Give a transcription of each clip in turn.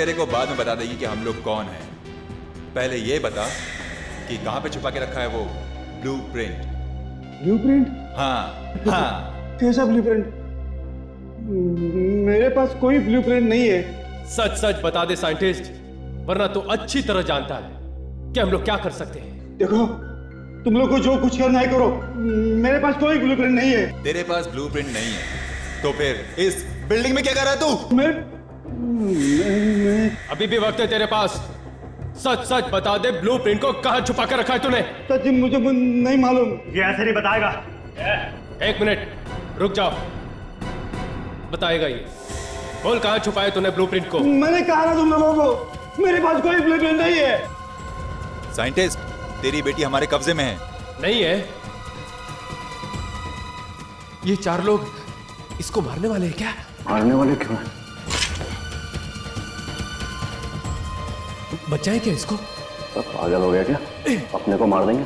तेरे को बाद में बता देगी कि हम लोग कौन हैं। पहले ये बता कि कहाँ पे छुपा के रखा है वो ब्लूप्रिंट। ब्लूप्रिंट? हाँ हाँ। कैसा ब्लूप्रिंट? मेरे पास कोई ब्लूप्रिंट नहीं है। सच सच बता दे साइंटिस्ट, वरना तो अच्छी तरह जानता है कि हम लोग क्या कर सकते हैं। देखो, तुम लोग को जो कुछ करना है करो, मेरे पास कोई ब्लूप्रिंट नहीं है। तेरे पास ब्लूप्रिंट नहीं है तो फिर इस बिल्डिंग में क्या कर रहा है तू? मैं अभी भी वक्त है तेरे पास। सच सच बता दे, ब्लूप्रिंट को कहां छुपा कर रखा है तूने? सच मुझे नहीं मालूम। ये ऐसे नहीं बताएगा। एक मिनट रुक जाओ, बताएगा ये। बोल कहां छुपाया तूने ब्लूप्रिंट को? मैंने कहा ना तुम लोगों को, मेरे पास कोई ब्लूप्रिंट नहीं है। साइंटिस्ट, तेरी बेटी हमारे कब्जे में है। नहीं है? ये चार लोग इसको मारने वाले हैं क्या? मारने वाले क्यों हैं? बच्चा है क्या इसको? सब पागल हो गया क्या? अपने को मार देंगे?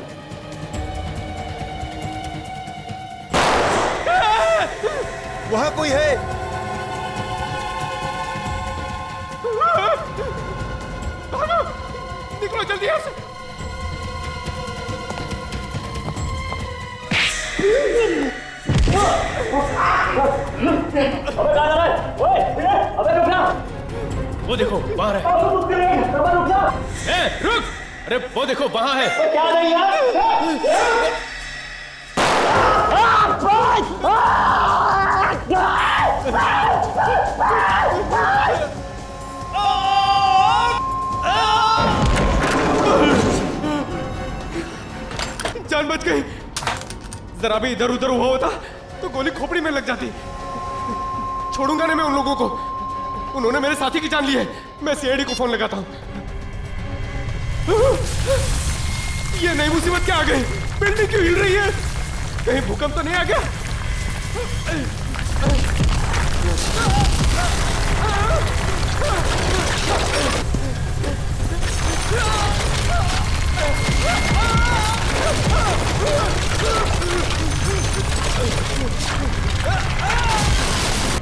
वहां कोई है। निकलो जल्दी यहाँ से। वो देखो वहां है। रुक! अरे वो देखो वहां है। क्या नहीं यार? जान बच गई। जरा भी इधर उधर हुआ होता तो गोली खोपड़ी में लग जाती। छोड़ूंगा नहीं मैं उन लोगों को। उन्होंने मेरे साथी की जान ली है। मैं सीआईडी को फोन लगाता हूं। ये नई मुसीबत क्या आ गई? बिल्डिंग क्यों हिल रही है? कहीं भूकंप तो नहीं आ गया?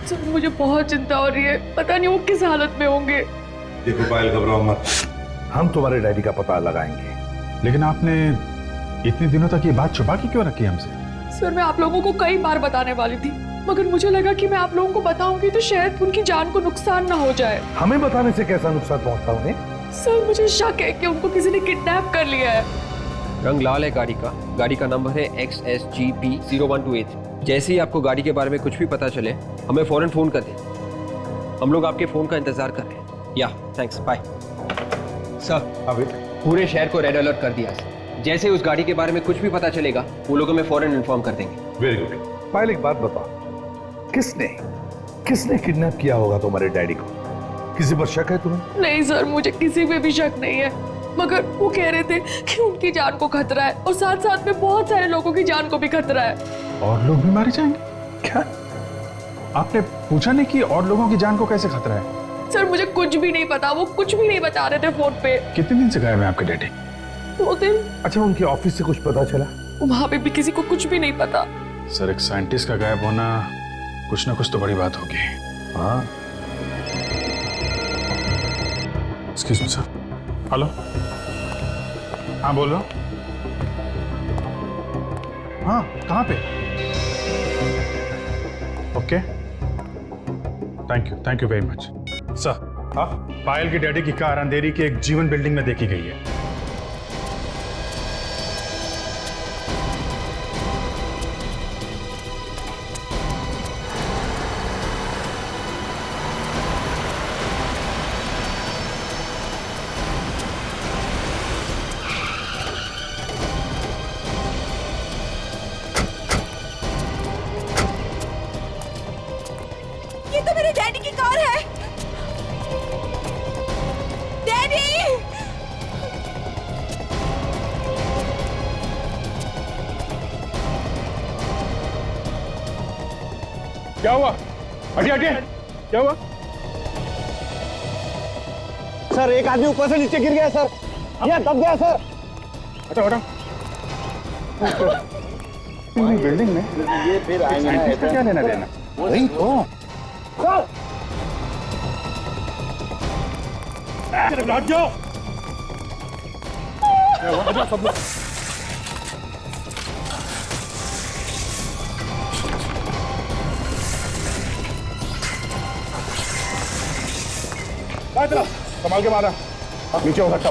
सर मुझे बहुत चिंता हो रही है, पता नहीं वो किस हालत में होंगे। देखो पायल, घबराओ मत, हम तुम्हारे डैडी का पता लगाएंगे। लेकिन आपने इतने दिनों तक ये बात छुपा के क्यों रखी हमसे? सर मैं आप लोगों को कई बार बताने वाली थी, मगर मुझे लगा कि मैं आप लोगों को बताऊंगी तो शायद उनकी जान को नुकसान ना हो जाए। हमें बताने से कैसा नुकसान पहुंचता उन्हें? सर मुझे शक है कि उनको किसी ने किडनैप कर लिया है। रंग लाल है गाड़ी का नंबर है XSGP 0128। जैसे ही आपको गाड़ी के बारे में कुछ भी पता चले हमें फौरन फोन कर दें। हम लोग आपके फोन का इंतजार कर रहे हैं। या थैंक्स, बाय। सर अभी पूरे शहर को रेड अलर्ट कर दिया। जैसे उस गाड़ी के बारे में कुछ भी पता चलेगा वो लोग हमें फौरन इन्फॉर्म कर देंगे। Very good. पायल एक बात बताओ, किसने किडनैप किया होगा तुम्हारे डैडी को? किसी पर शक है तुम्हें? नहीं सर, मुझे किसी पे भी शक नहीं है, मगर वो कह रहे थे कि उनकी जान को खतरा है और साथ साथ में बहुत सारे लोगों की जान को भी खतरा है। और लोग भी मारे जाएंगे क्या? आपने पूछा नहीं कि और लोगों की जान को कैसे खतरा है? सर मुझे कुछ भी नहीं पता, वो कुछ भी नहीं बता रहे थे फोन पे। कितने दिन से गायब है आपके डैडी? 2 दिन। अच्छा, उनके ऑफिस से कुछ पता चला? वहां पे भी किसी को कुछ भी नहीं पता। सर एक साइंटिस्ट का गायब होना कुछ ना कुछ तो बड़ी बात होगी। हाँ, एक्सक्यूज मी सर। हेलो, हाँ बोल रहा हूँ। हाँ, कहाँ पे? Okay, thank you very much sir. हाँ, पायल की डैडी की कार अंधेरी की एक जीवन बिल्डिंग में देखी गई है। ये तो मेरे डैडी की कार है। डैडी! क्या हुआ? हटिए, क्या हुआ? सर एक आदमी ऊपर से नीचे गिर गया सर, यह दब गया सर। हटाओ। बिल्डिंग में ये फिर आएंगे, क्या लेना देना? वही तो हट जाओ। संभाल के मारा, नीचे हो सकता।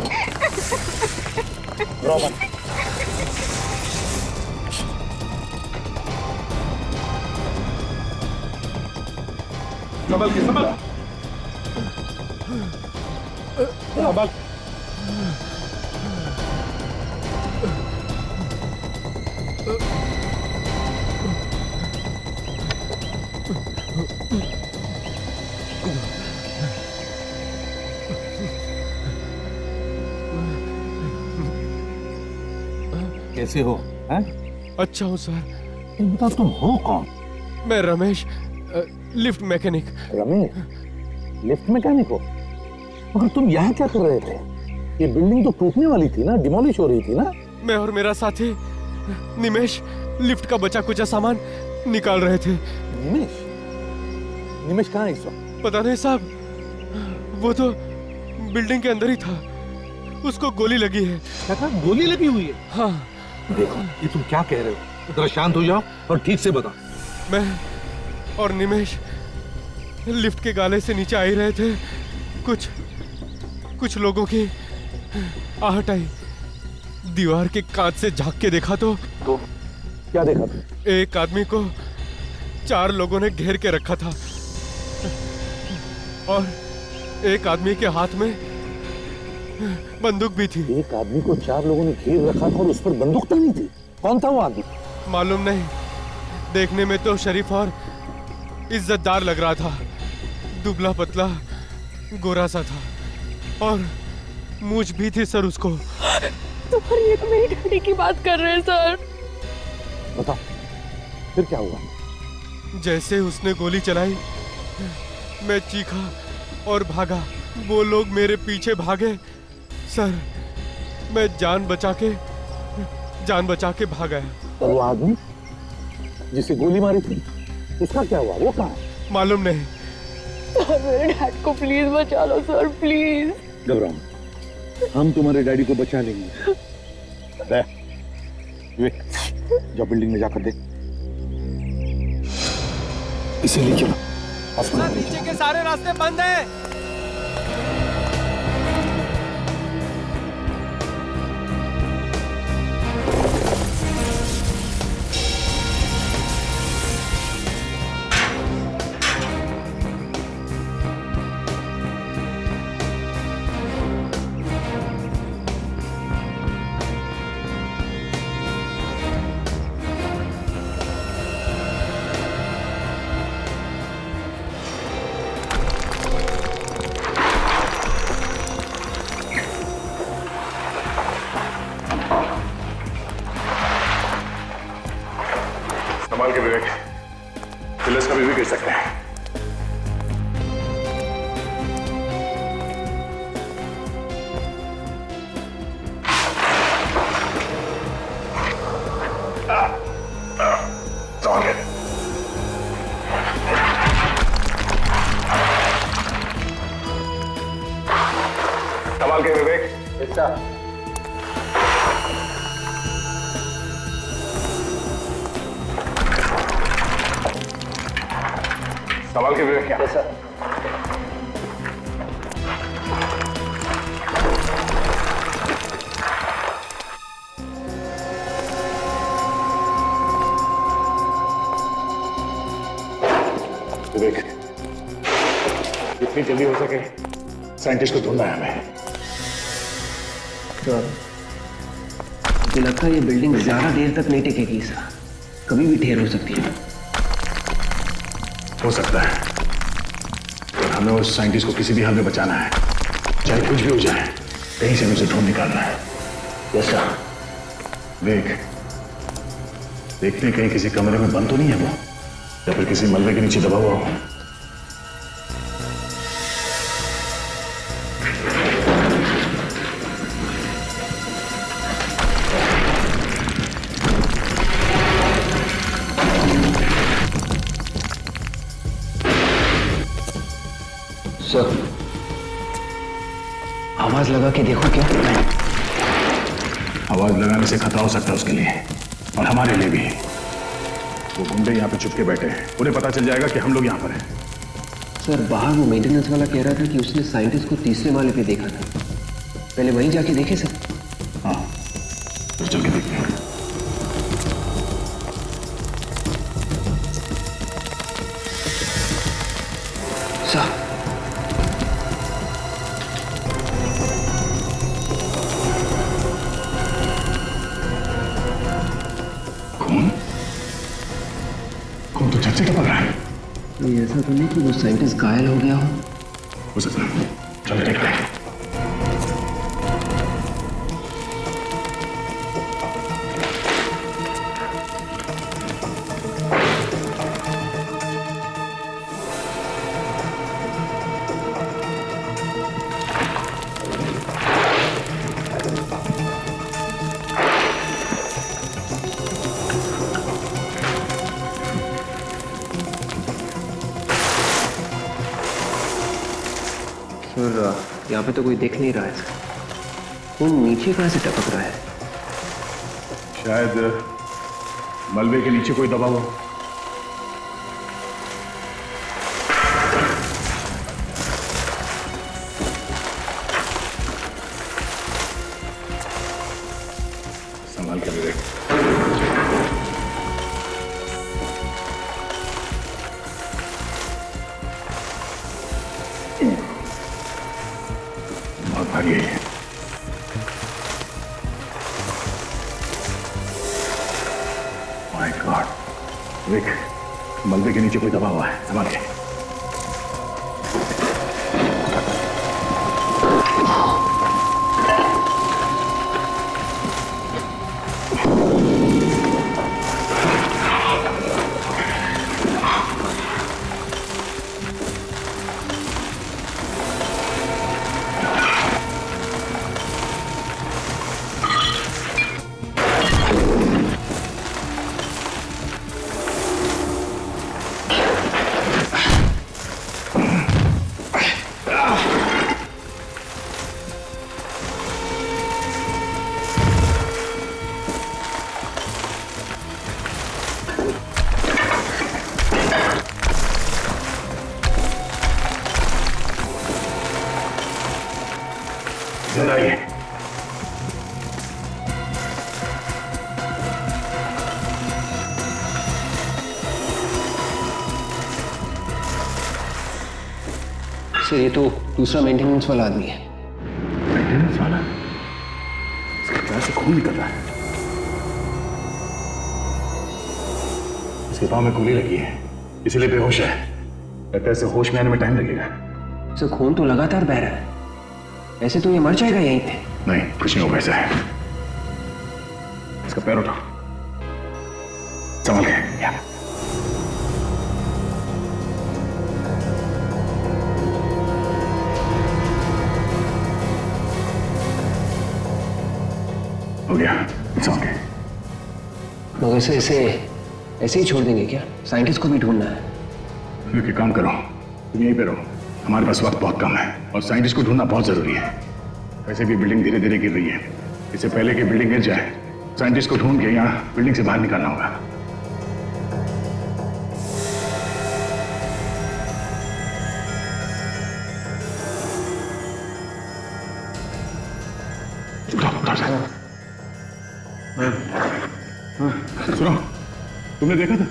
संभल के, संभल। संभल। कैसे हो? हैं? अच्छा हूँ सर। तुम बताओ, तुम हो कौन? मैं Ramesh, lift mechanic. Ramesh, lift mechanic हो? मगर तुम यहाँ क्या कर रहे थे? ये बिल्डिंग तो टूटने वाली थी ना, डिमोलिश हो रही थी ना? मैं और मेरा साथी निमेश लिफ्ट का बचा कुचा सामान निकाल रहे थे। निमेश? निमेश कहाँ है इस वक्त? पता नहीं साहब, वो तो बिल्डिंग के अंदर ही था। उसको गोली लगी है। क्या कहा? गोली लगी हुई है? हाँ। देखो, ये तुम क्या कह रहे हो? जरा शांत हो जाओ और ठीक से बताओ। मैं और निमेश लिफ्ट के गाले से नीचे आ ही रहे थे। कुछ लोगों की आहट आई। दीवार के कांच से झांक के देखा तो क्या देखा तुम? एक आदमी को 4 लोगों ने घेर के रखा था और एक आदमी के हाथ में बंदूक भी थी। एक आदमी को 4 लोगों ने घेर रखा था और उस पर बंदूक तानी थी। कौन था वो आदमी? मालूम नहीं। देखने में तो शरीफ और इज्जतदार लग रहा था। दुबला पतला गोरा सा था और मूंछ भी थी सर उसको। सर ये तो मेरी डैडी की बात कर रहे हैं सर। बताओ, फिर क्या हुआ? जैसे उसने गोली चलाई, मैं चीखा और भागा। वो लोग मेरे पीछे भागे। सर मैं जान बचा के भाग गया। और वो आदमी जिसे गोली मारी थी, उसका क्या हुआ? वो कहाँ है? मालूम नहीं। सर मेरे डैड को प्लीज बचा लो सर, प्लीज। घबराओ, हम तुम्हारे डैडी को बचा लेंगे। जाओ बिल्डिंग में जाकर देख। इसे नीचे नीचे के सारे रास्ते बंद हैं। संभाल के विवेक, पिलर्स कभी भी गिर सकते हैं। संभाल के। संभाल के विवेक। सवाल के विवेक क्या? विवेक, जितनी जल्दी हो सके साइंटिस्ट को ढूंढना है हमें। तो मुझे लगता है ये बिल्डिंग ज्यादा देर तक नहीं टिकेगी सर। कभी भी ढेर हो सकती है। हो सकता है, पर हमें उस साइंटिस्ट को किसी भी हाल में बचाना है, चाहे कुछ भी हो जाए। कहीं से उसे ढूंढ निकालना है। Yes sir. विवेक, देखते कहीं किसी कमरे में बंद तो नहीं है वो, या फिर किसी मलबे के नीचे दबा हुआ हो। सर आवाज लगा के देखो क्या? आवाज लगाने से खतरा हो सकता है उसके लिए और हमारे लिए भी। वो गुंडे यहाँ पे छुप के बैठे हैं, उन्हें पता चल जाएगा कि हम लोग यहाँ पर हैं। सर बाहर वो मेंटेनेंस वाला कह रहा था कि उसने साइंटिस्ट को तीसरे माले पे देखा था। पहले वहीं जाके देखे सर। हाँ, तो चल के देखते हैं। सर खून खून तो छत से टपक रहा है। ये ऐसा तो नहीं कि वो साइंटिस्ट घायल हो गया हो सकता है। चलो देखते हैं। सर यहाँ पे तो कोई देख नहीं रहा है सर। खून नीचे कहाँ से टपक रहा है? शायद मलबे के नीचे कोई दबा हो। संभाल कर ले। बहुत भारी है। माय गॉड, देख मलबे के नीचे कोई दबा हुआ है। संभाल के। जिंदा ही है। सर ये तो दूसरा मेंटेनेंस वाला आदमी है। मेंटेनेंस वाला? इसके पैर से खून निकल रहा है। इसके पाँव में गोली लगी है, इसीलिए बेहोश है। लगता है इसे होश में आने में टाइम लगेगा। सर खून तो लगातार बह रहा है। ऐसे तो ये मर जाएगा यहीं पे। नहीं, कुछ नहीं होगा। ऐसा है, इसका पैर उठा, संभल के। यहाँ हो गया, संभल के। मगर से ऐसे ही छोड़ देंगे क्या? साइंटिस्ट को भी ढूंढना है। फिर एक काम करो, तुम यहीं पे रहो। हमारे पास वक्त बहुत कम है और साइंटिस्ट को ढूंढना बहुत जरूरी है। वैसे भी बिल्डिंग धीरे धीरे गिर रही है। इससे पहले कि बिल्डिंग गिर जाए, साइंटिस्ट को ढूंढ के यहाँ बिल्डिंग से बाहर निकालना होगा। सुनो, तुमने देखा था?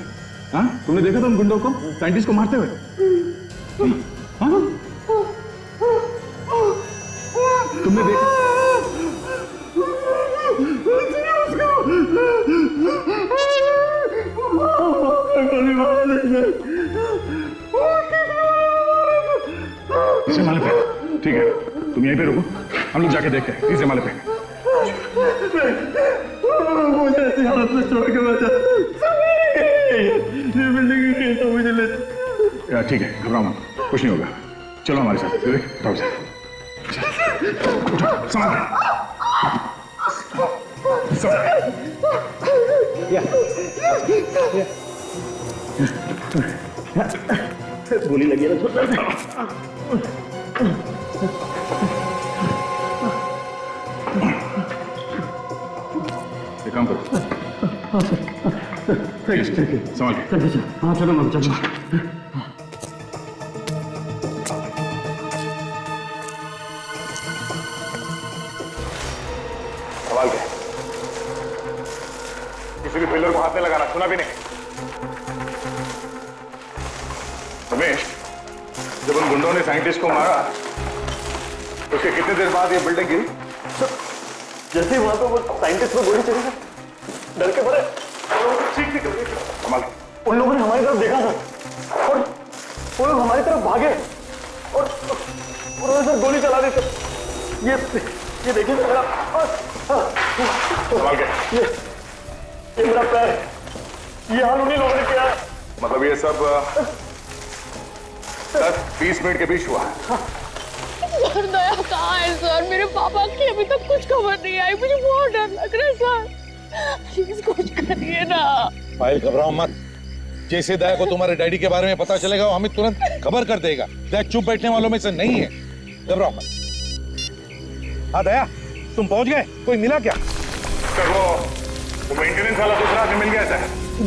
हाँ, तुमने देखा था उन गुंडों को साइंटिस्ट को मारते हुए? हाँ? तुमने देखा? तीसरे माले पे। ठीक है, तुम यहीं पे रुको, हम लोग जाके देखते हैं। तीसरे माले पे। मुझे ऐसी हालत में छोड़ के बचा। ये बिल्डिंग तो मुझे ले। ठीक है, घबराओ मत, कुछ नहीं होगा। चलो हमारे साथ। उठाओ से, उठाओ, संभाल गोली लगी है ना। संभाल के। हाँ चलो मैम चलो। संभाल के। किसी भी पिलर को हाथ में लगाना, सुना भी नहीं। रमेश, जब उन गुंडों ने साइंटिस्ट को मारा उसके कितने देर बाद ये बिल्डिंग गिरी? जैसे ही वहां पे वो साइंटिस्ट को गोली चली डर के मारे ठीक ठीक संभाल के। उन लोगों ने हमारी तरफ देखा सर और वो लोग हमारी तरफ भागे और उन्होंने सर गोली चला दी सर। ये देखिए सर मेरा संभाल के। ये मेरा पैर, ये हाल उन्हीं लोगों ने किया है। मतलब ये सब 10-20 मिनट के बीच हुआ। सर दया कहाँ है सर? मेरे पापा की अभी तक कुछ खबर नहीं आई, मुझे बहुत डर लग रहा है सर। प्लीज कुछ करिए ना। पायल घबराओ मत, जैसे दया को तुम्हारे डैडी के बारे में पता चलेगा वो हमें तुरंत खबर कर देगा। दया चुप बैठने वालों में से नहीं है, घबराओ मत। हाँ दया, तुम पहुंच गए? कोई मिला क्या? सर वो मेंटेनेंस वाला दूसरा आदमी मिल गया सर।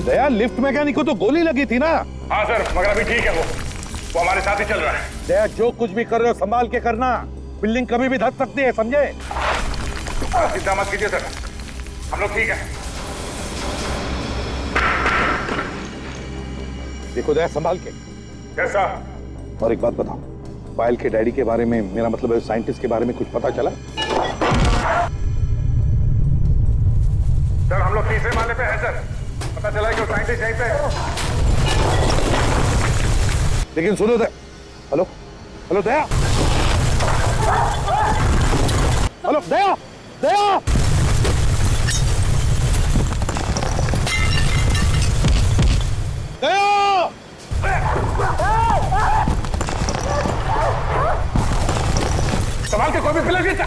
दया लिफ्ट मैकेनिक को तो गोली लगी थी ना। हाँ सर, मगर अभी ठीक है वो हमारे साथ ही चल रहा है। दया जो कुछ भी कर रहे हो संभाल के करना, बिल्डिंग कभी भी धस सकती है, समझे? चिंता मत कीजिए सर, हम लोग ठीक है। देखो दया संभाल के। कैसा? और एक बात बताओ, पायल के डैडी के बारे में, मेरा मतलब है साइंटिस्ट के बारे में कुछ पता चला? सर हम लोग तीसरे माले पे हैं सर, पता चला है कि वो साइंटिस्ट यहीं पे है। लेकिन सुनो दया, हेलो हेलो दया, हेलो दया, दया दया, संभाल के, कोई भी पिलर गिरता।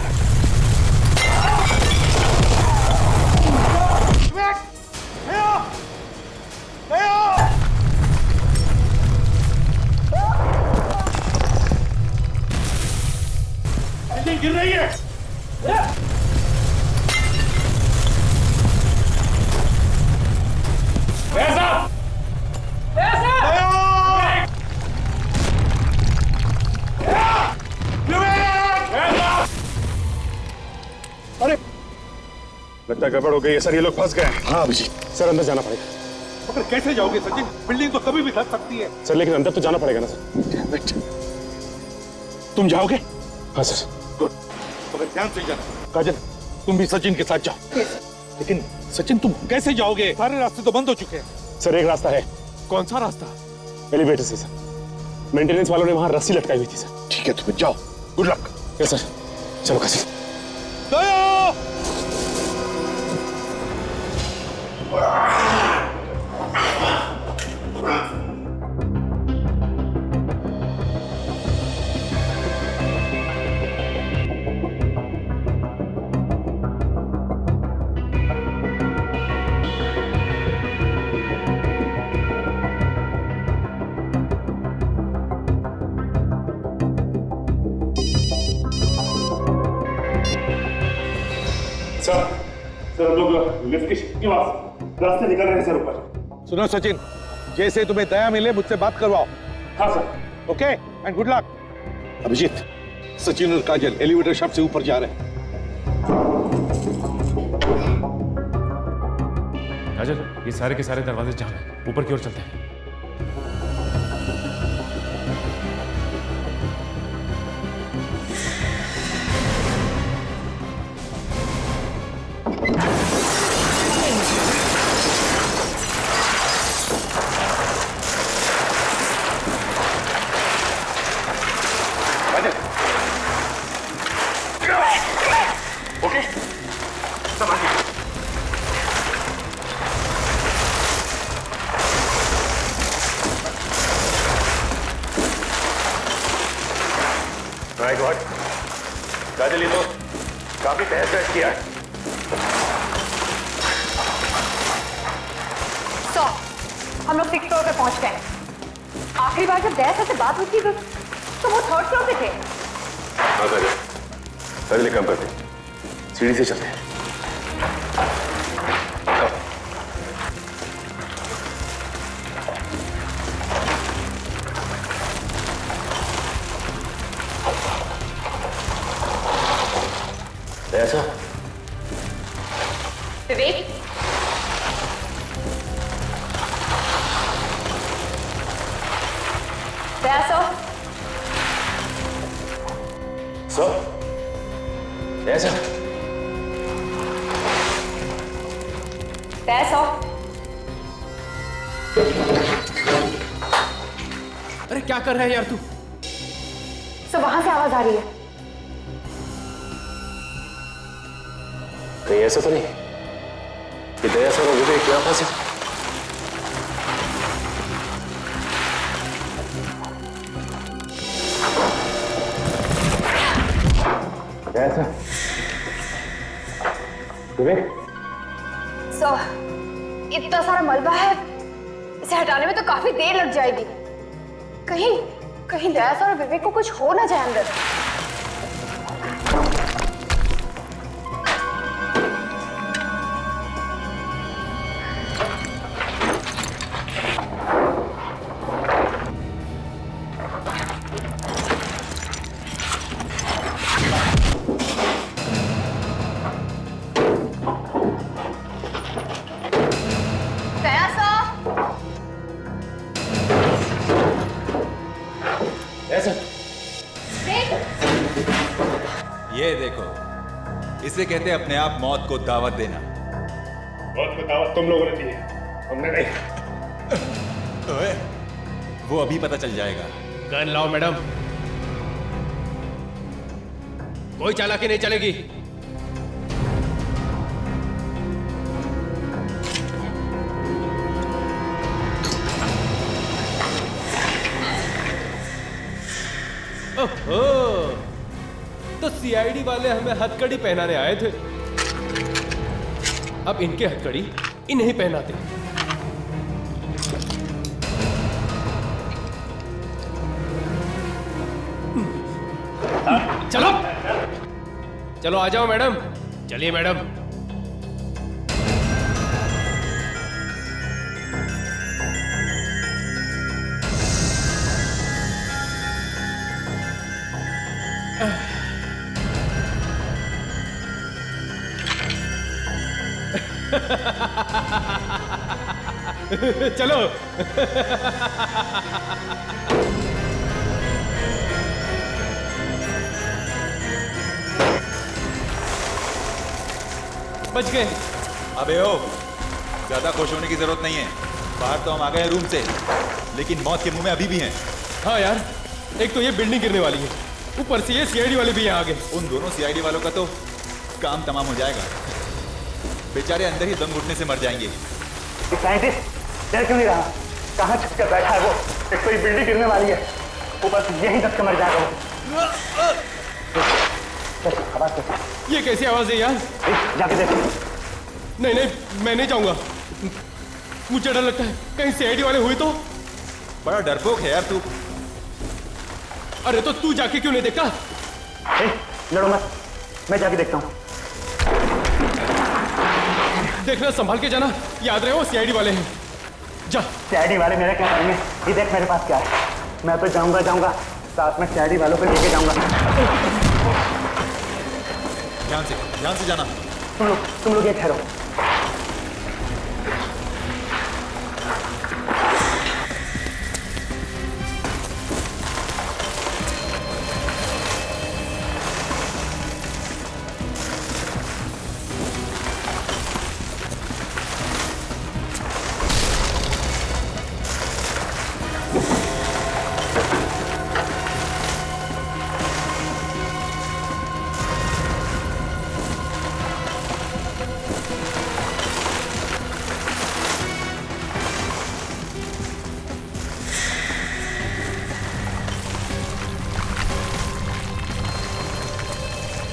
बिल्डिंग गिर रही है। अरे लगता है गड़बड़ हो गई है सर, ये लोग फंस गए हैं। हाँ अभिजीत, सर अंदर जाना पड़ेगा। मगर कैसे जाओगे सचिन? बिल्डिंग तो कभी भी धस सकती है। सर लेकिन अंदर तो जाना पड़ेगा ना सर। तुम जाओगे? हाँ सर। गुड, मगर ध्यान से जाना। काजल तुम भी सचिन के साथ जाओ। लेकिन सचिन तुम कैसे जाओगे? सारे रास्ते तो बंद हो चुके हैं। सर एक रास्ता है। कौन सा रास्ता? एलिवेटर से सर, मेंटेनेंस वालों ने वहां रस्सी लटकाई हुई थी सर। ठीक है तुम जाओ, गुड लक। यस सर, चलो काशी। दया! सर हम लोग लिफ्ट के रास्ते निकल रहे हैं सर ऊपर। सुनो सचिन, जैसे तुम्हें दया मिले मुझसे बात करवाओ। हाँ sir. Okay and good luck. Abhijit, Sachin और काजल एलिवेटर शाफ्ट से ऊपर जा रहे हैं। काजल, ये सारे के सारे दरवाजे जाम हैं, ऊपर की ओर चलते हैं। ओके संभालिए। माय गॉड, काजल ये तो काफी तहस नहस किया है। तो हम लोग 6th फ्लोर पे पहुंच गए। आखिरी बार जब दया से बात हुई थी तो वो 3rd फ्लोर पे थे। हाँ काजल, काजल एक काम करते हैं, सीढ़ी से चलते हैं। अरे क्या कर रहा है यार तू? सर वहां से आवाज आ रही है। कहीं ऐसा तो नहीं कि दया सर और विवेक यहाँ फंसे? ऐसा विवेक, सर इतना सारा मलबा है, इसे हटाने में तो काफी देर लग जाएगी। कहीं कहीं दया सर और विवेक को कुछ हो ना जाए अंदर। ये देखो, इसे कहते हैं अपने आप मौत को दावत देना। मौत को दावत तुम लोगों ने दी है, हमने नहीं। ओए, वो अभी पता चल जाएगा। गन लाओ मैडम, कोई चालाकी नहीं चलेगी। ओहो, तो सीआईडी वाले हमें हथकड़ी पहनाने आए थे, अब इनके हथकड़ी इन्हें पहनाते। चलो चलो आ जाओ मैडम, चलिए मैडम। चलो बच गए। अबे ओ, ज्यादा खुश होने की जरूरत नहीं है। बाहर तो हम आ गए रूम से, लेकिन मौत के मुंह में अभी भी हैं। हाँ यार, एक तो ये बिल्डिंग गिरने वाली है, ऊपर से ये सीआईडी वाले भी यहाँ आ गए। उन दोनों सीआईडी वालों का तो काम तमाम हो जाएगा। बेचारे अंदर ही दम घुटने से मर जाएंगे। साइंटिस्ट डर क्यों नहीं रहा? कहाँ छुप कर बैठा है वो? एक तो ये बिल्डिंग गिरने वाली है, ऊपर से यहीं दब के मर जाएगा वो। ये कैसी आवाज है यार? जाके देख। नहीं नहीं, मैं नहीं जाऊंगा, मुझे डर लगता है कहीं सीआईडी वाले हुए तो। बड़ा डरपोक है यार तू। अरे तो तू जाके क्यों नहीं देखा? लड़ो मत, मैं जाके देखता हूँ। देखना, संभाल के जाना, याद रहे वो सीआईडी वाले हैं। जा। सीआईडी वाले मेरा क्या करेंगे? ये देख मेरे पास क्या है, मैं तो जाऊंगा साथ में सीआईडी वालों को लेके जाऊंगा। ध्यान से जाना। तुम लोग ये ठहरो।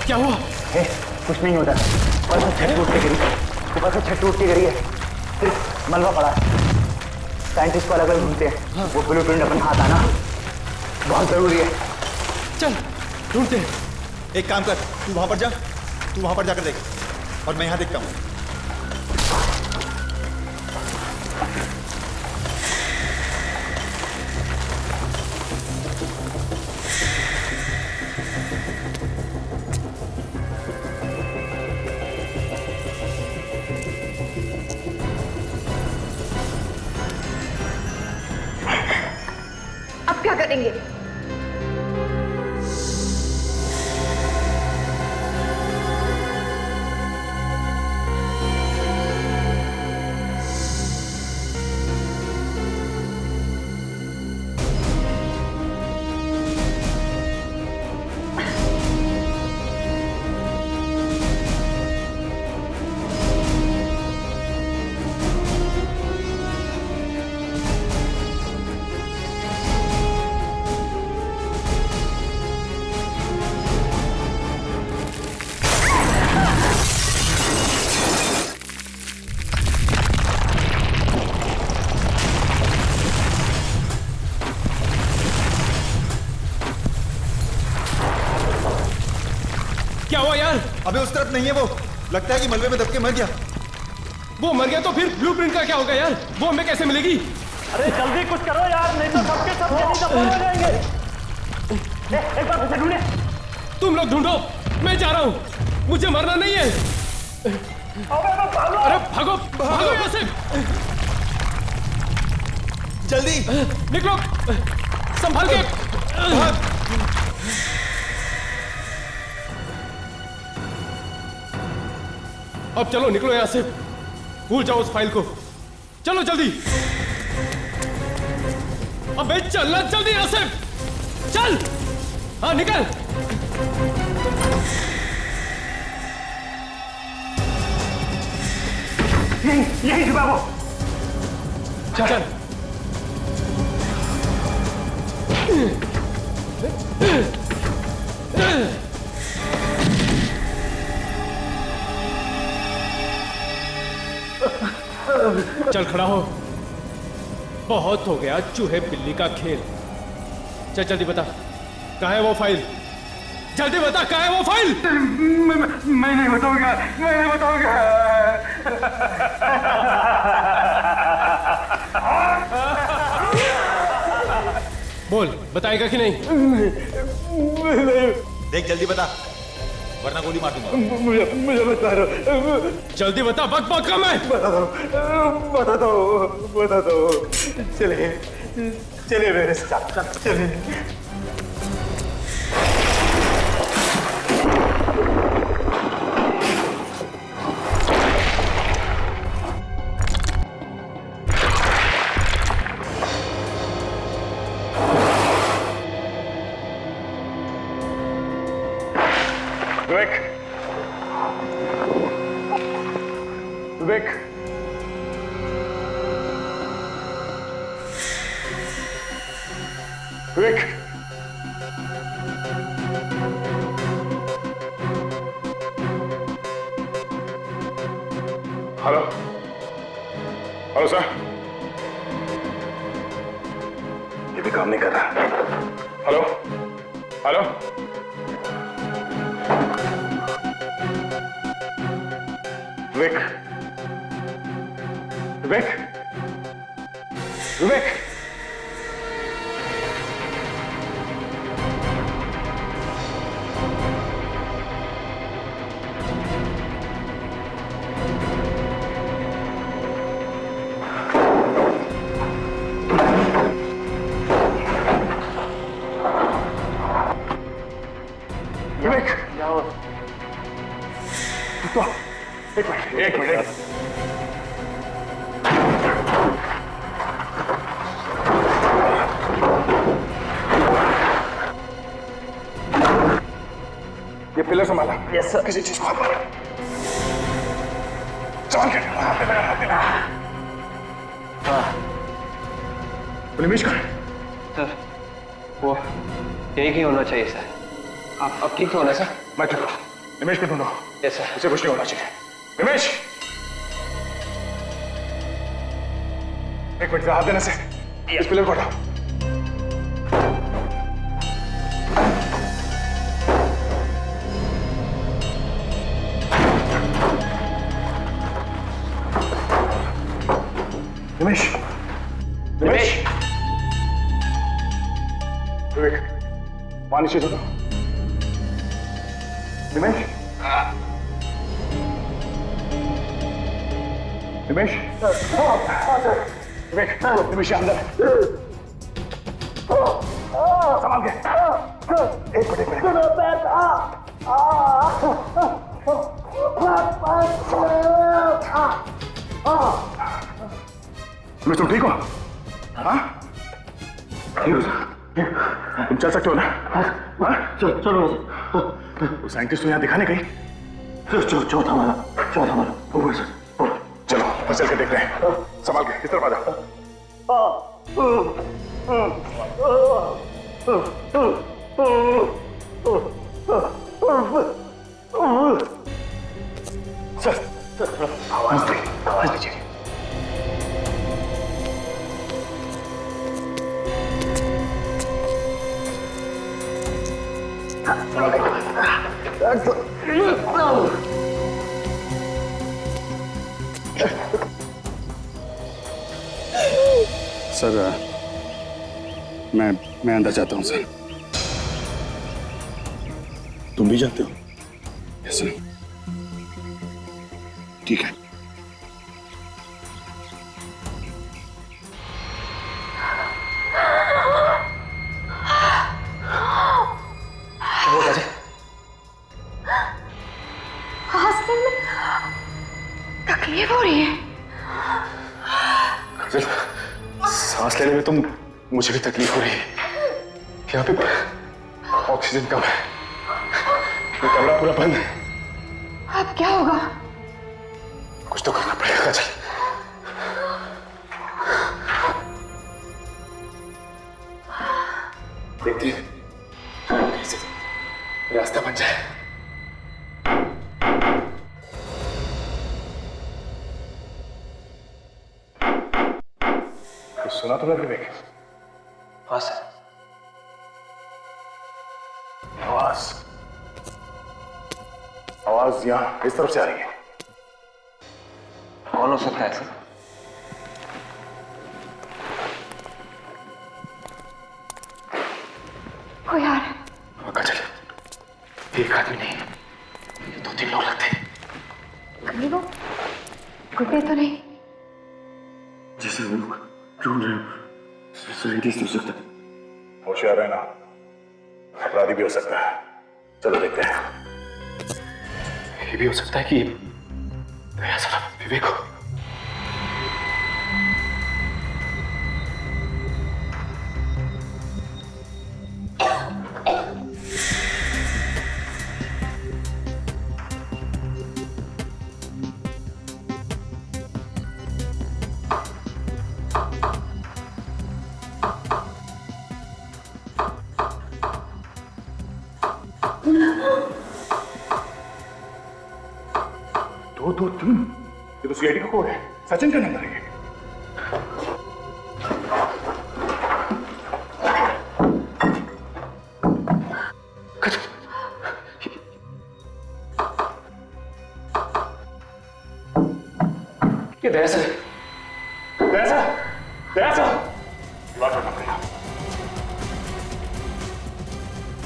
क्या हुआ? कुछ नहीं होता, ऊपर से छत टूट के गिरी, ऊपर से छत टूट के गिरी है, सिर्फ मलबा पड़ा है। साइंटिस्ट को अलग अलग ढूंढते हैं, वो ब्लूप्रिंट अपन हाथ आना बहुत जरूरी है। चल ढूंढते हैं। एक काम कर, तू वहां पर जाकर देख और मैं यहां देखता हूं। अब क्या करेंगे? उस तरफ नहीं है वो। लगता है कि मलबे में दब के मर गया। वो मर गया तो फिर ब्लूप्रिंट का क्या होगा यार? वो हमें कैसे मिलेगी? अरे जल्दी कुछ करो यार, नहीं तो सबके सब जमीन दफन हो जाएंगे। एक बार उसे ढूंढे। तुम लोग ढूंढो, मैं जा रहा हूँ। मुझे मरना नहीं है। अरे भागो भागो यहाँ से, जल्दी निकलो, संभाल के। अब चलो निकलो यहाँ से, भूल जाओ उस फाइल को। चलो जल्दी, अबे चलना जल्दी यहाँ से, चल। हाँ निकल। यही छुपा वो। चल। चल खड़ा हो, बहुत हो गया चूहे बिल्ली का खेल। चल जल्दी बता, कहाँ है वो फाइल? जल्दी बता, कहाँ है वो फाइल? मैं नहीं बताऊंगा, मैं नहीं बताऊंगा। बोल, बताएगा कि नहीं? देख जल्दी बता, वरना गोली मार दूंगा। मुझे बता दो। जल्दी बता, बक बक कम है। बता दो। चलिए मेरे साथ, चलिए। विवेक, विवेक, हेलो हेलो सर, ये भी काम नहीं कर रहा। हेलो हेलो, विवेक, विवेक, विवेक, विवेक, तो एक मिनट। ये पिलर संभाला। Yes sir. किसी चीज को हाथ मारा, संभाल के। निमेश कहाँ है? सर वो यही कहीं होना चाहिए सर। आप ठीक तो होना सर? मैं ठीक हूँ। निमेश को ढूंढो। Yes sir. उसे कुछ नहीं होना चाहिए। निमेश, एक मिनट, हाथ देने से इस पिलर को हटाओ। निमेश, निमेश, विवेक, पानी से दो। निमेश, निमेश, विवेक, निमेश अंदर संभाल के। एक मिनट। मैं तुम ठीक हो? हाँ ठीक हो सर? तुम चल सकते हो ना? हाँ चलो। वो साइंटिस्ट तो यहाँ दिखाने गई। चौथा वाला ऊपर सर। चलो बस चल के देखते हैं। संभाल के इस तरफ आ जाओ। सर आवाज दीजिए। संभाल के। सर मैं अंदर जाता हूँ सर। तुम भी जाते हो? Yes sir. ठीक है। तकलीफ हो रही है। सांस लेने में तो मुझे भी तकलीफ हो रही है। यहाँ पे ऑक्सीजन कम है। ये कमरा पूरा बंद है। अब क्या होगा? कुछ तो करना पड़ेगा काजल। देखते हैं कैसे रास्ता बन जाए। सुना तुमने विवेक? हाँ सर। आवाज यहाँ इस तरफ से आ रही है। कौन हो सकता है सर? कोई आ रहा है। काजल, एक आदमी नहीं, 2-3 लोग लगते हैं। कहीं वो गुड्डे तो नहीं? जैसे हम लोग ढूंढ रहे हो, साइंटिस्ट हो सकता है। होशियार है ना, अपराधी भी हो सकता है। चलो देखते हैं। ये भी हो सकता है कि दया सारा विवेक हो। दो तीन, ये तो सीआईडी का कोड है। सचिन का नंबर है। ये दया सर, दया सर, दया सर, बात करना पड़ेगा।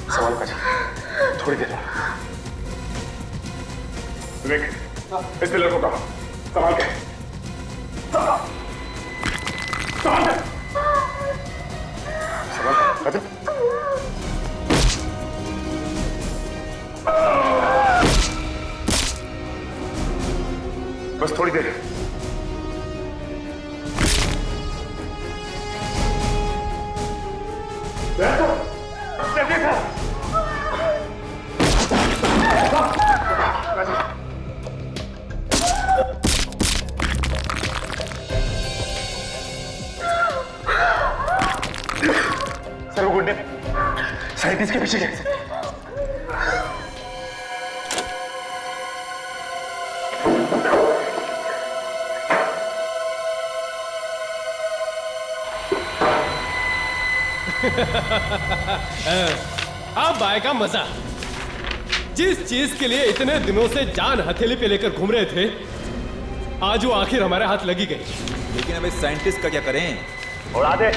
सवाल कर थोड़ी देर में। विवेक, इस पिलर को कहा संभाल के। बस थोड़ी देर। सर वो गुंडे साइंटिस्ट के पीछे कैसे? अब आएगा मजा। जिस चीज के लिए इतने दिनों से जान हथेली पे लेकर घूम रहे थे, आज वो आखिर हमारे हाथ लगी गई। लेकिन अब इस साइंटिस्ट का क्या करें? उड़ा दे।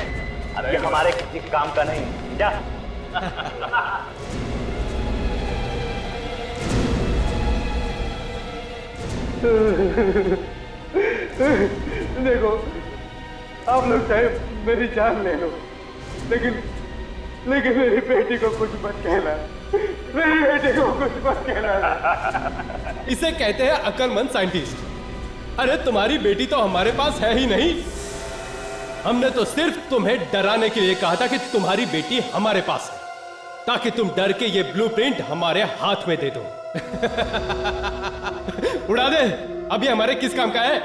अब ये हमारे किसी काम का नहीं। जा। देखो, आप लोग चाहे मेरी जान ले लो, लेकिन मेरी बेटी को कुछ मत कहना। मेरी बेटी को कुछ मत कहना। इसे कहते हैं अक्लमंद साइंटिस्ट। अरे तुम्हारी बेटी तो हमारे पास है ही नहीं। हमने तो सिर्फ तुम्हें डराने के लिए कहा था कि तुम्हारी बेटी हमारे पास है, ताकि तुम डर के ये ब्लूप्रिंट हमारे हाथ में दे दो। उड़ा दे। अभी हमारे किस काम का है?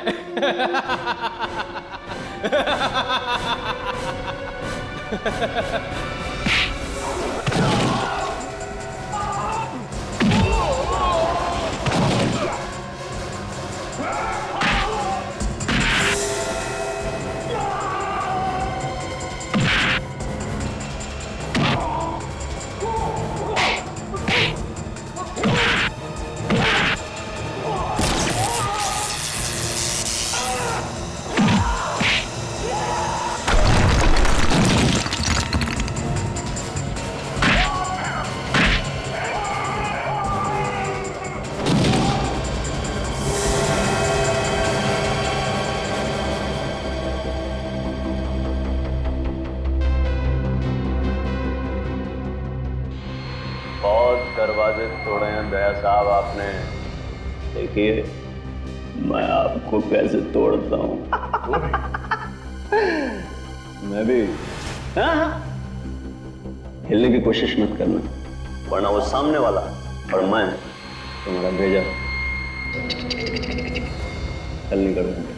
दरवाजे तोड़े हैं दया साहब आपने। देखिए मैं आपको कैसे तोड़ता हूँ। मैं भी हिलने की कोशिश मत करना, वरना वो सामने वाला और मैं तुम्हारा भेजा हल नहीं करूंगा।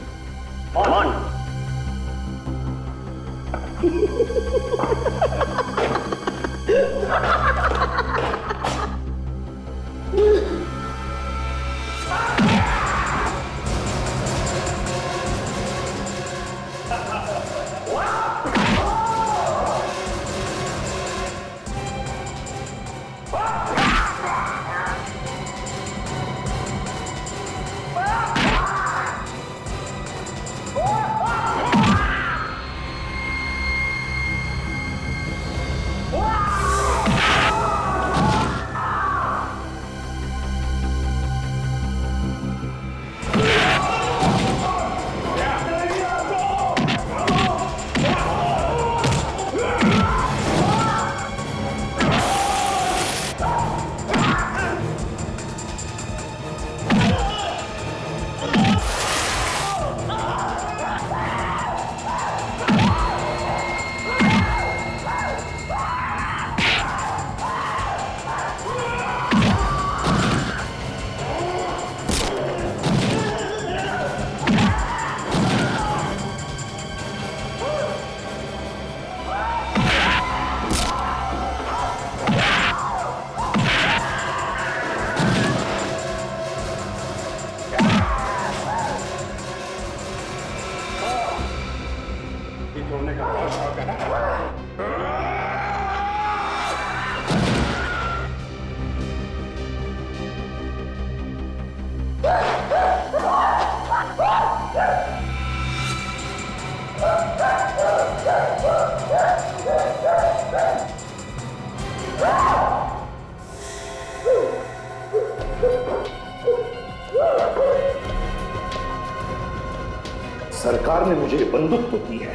सरकार ने मुझे बंदूक तो दी है,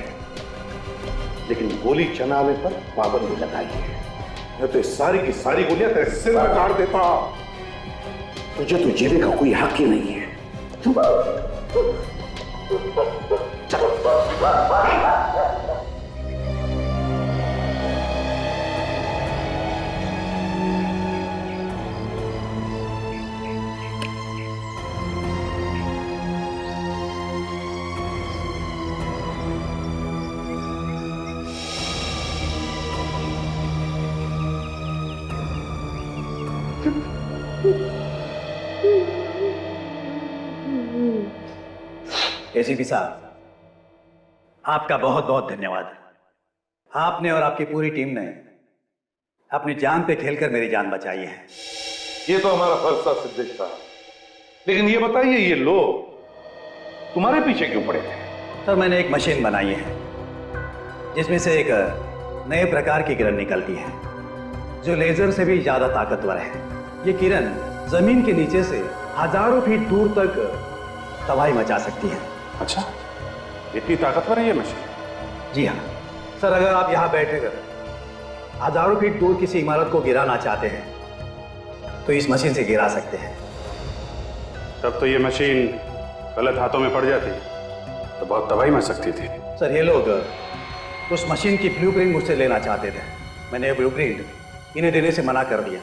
लेकिन गोली चलाने पर पाबंदी लगाई है। मैं तो सारी की सारी गोलियां तेरे सिर में काट देता। तुझे तो जीने का कोई हक ही नहीं है। एसीपी साहब, आपका बहुत बहुत धन्यवाद। आपने और आपकी पूरी टीम ने अपनी जान पे खेलकर मेरी जान बचाई है। ये तो हमारा फर्ज था सिद्धेश साहब, लेकिन ये बताइए ये लोग तुम्हारे पीछे क्यों पड़े थे? सर, मैंने एक मशीन बनाई है जिसमें से एक नए प्रकार की किरण निकलती है जो लेजर से भी ज्यादा ताकतवर है। ये किरण जमीन के नीचे से हजारों फीट दूर तक तबाही मचा सकती है। अच्छा, इतनी ताकतवर है ये मशीन? जी हाँ सर, अगर आप यहाँ बैठकर हजारों फीट दूर किसी इमारत को गिराना चाहते हैं तो इस मशीन से गिरा सकते हैं। तब तो ये मशीन गलत हाथों में पड़ जाती तो बहुत तबाही मच सकती थी। सर, ये लोग उस मशीन की ब्लूप्रिंट मुझसे लेना चाहते थे। मैंने ये ब्लूप्रिंट इन्हें देने से मना कर दिया,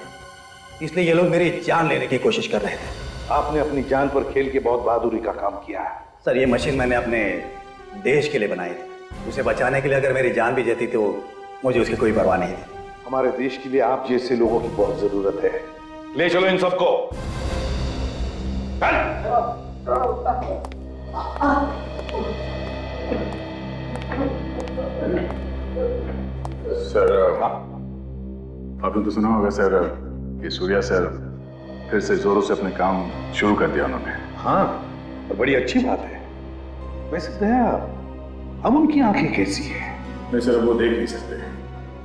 इसलिए ये लोग मेरी जान लेने की कोशिश कर रहे थे। आपने अपनी जान पर खेल के बहुत बहादुरी का काम किया है। सर, ये मशीन मैंने अपने देश के लिए बनाई थी। उसे बचाने के लिए अगर मेरी जान भी जाती तो मुझे उसकी कोई परवाह नहीं थी। हमारे देश के लिए आप जैसे लोगों की बहुत जरूरत है। ले चलो इन सबको। सर, आपने तो सुना होगा सर, ये सूर्या सर फिर से जोरों से अपने काम शुरू कर दिया उन्होंने। हाँ, और बड़ी अच्छी बात है। वैसे दया, अब उनकी आंखें कैसी हैं? नहीं सर, वो देख नहीं सकते,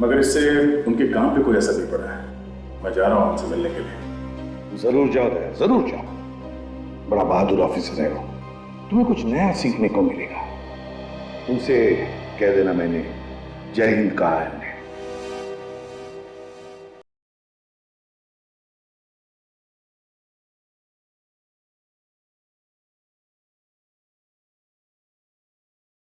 मगर इससे उनके काम पे कोई असर नहीं पड़ा है। मैं जा रहा हूँ उनसे मिलने के लिए। जरूर जाओ दया, जरूर जाओ। बड़ा बहादुर ऑफिसर है वो, तुम्हें कुछ नया सीखने को मिलेगा। उनसे कह देना मैंने जय हिंद कहा है।